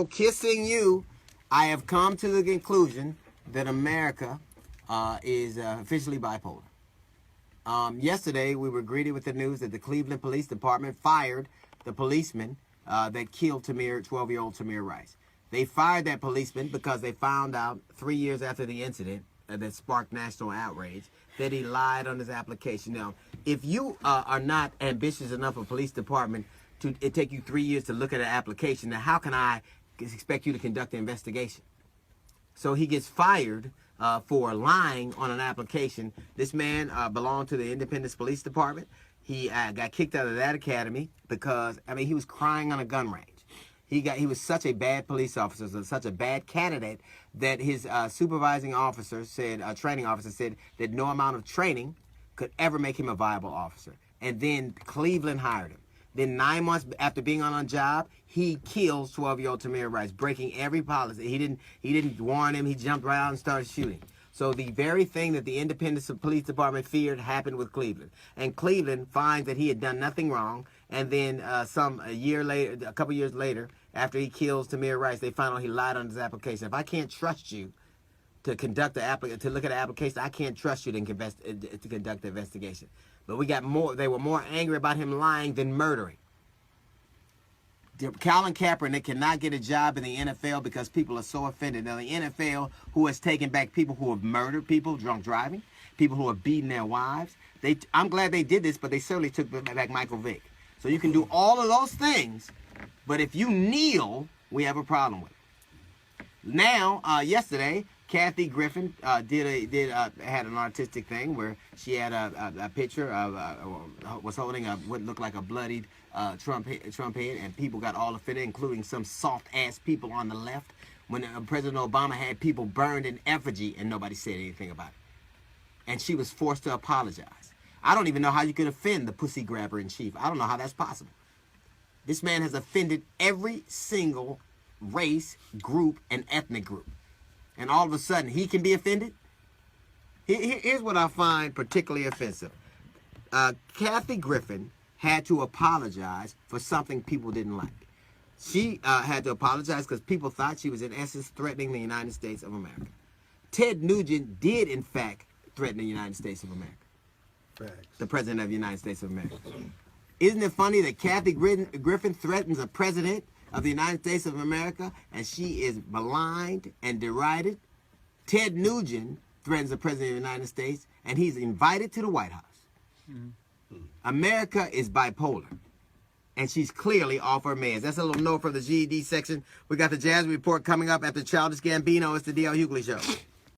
Kissing you, I have come to the conclusion that America is officially bipolar. Yesterday, we were greeted with the news that the Cleveland Police Department fired the policeman that killed Tamir, 12-year-old Tamir Rice. They fired that policeman because they found out 3 years after the incident that sparked national outrage that he lied on his application. Now, if you are not ambitious enough of a police department to it take you 3 years to look at an application, now how can I expect you to conduct an investigation? So he gets fired for lying on an application. This man belonged to the Independence Police Department. He got kicked out of that academy because, I mean, he was crying on a gun range. He was such a bad police officer, such a bad candidate that his supervising officer said, training officer said that no amount of training could ever make him a viable officer. And then Cleveland hired him. Then 9 months after being on a job, he kills 12-year-old Tamir Rice, breaking every policy. He didn't warn him. He jumped right out and started shooting. So the very thing that the Independence Police Department feared happened with Cleveland. And Cleveland finds that he had done nothing wrong. And then a couple years later, after he kills Tamir Rice, they find out he lied on his application. If I can't trust you to conduct to look at the application, I can't trust you to conduct the investigation. But we got more. They were more angry about him lying than murdering. Colin Kaepernick cannot get a job in the NFL because people are so offended. Now, the NFL, who has taken back people who have murdered people, drunk driving, people who have beaten their wives, I'm glad they did this, but they certainly took back Michael Vick. So you can do all of those things, but if you kneel, we have a problem with it. Now, yesterday, Kathy Griffin had an artistic thing where she had a picture of was holding what looked like a bloodied Trump head, and people got all offended, including some soft ass people on the left. When President Obama had people burned in effigy, and nobody said anything about it, and she was forced to apologize. I don't even know how you could offend the pussy grabber in chief. I don't know how that's possible. This man has offended every single race, group, and ethnic group. And all of a sudden, he can be offended? Here's what I find particularly offensive. Kathy Griffin had to apologize for something people didn't like. She had to apologize because people thought she was, in essence, threatening the United States of America. Ted Nugent did, in fact, threaten the United States of America. Facts. The President of the United States of America. Isn't it funny that Kathy Griffin threatens a president of the United States of America, and she is maligned and derided? Ted Nugent threatens the President of the United States, and he's invited to the White House. Mm-hmm. America is bipolar, and she's clearly off her meds. That's a little note from the GED section. We got the Jazz Report coming up after Childish Gambino. It's the D.L. Hughley Show.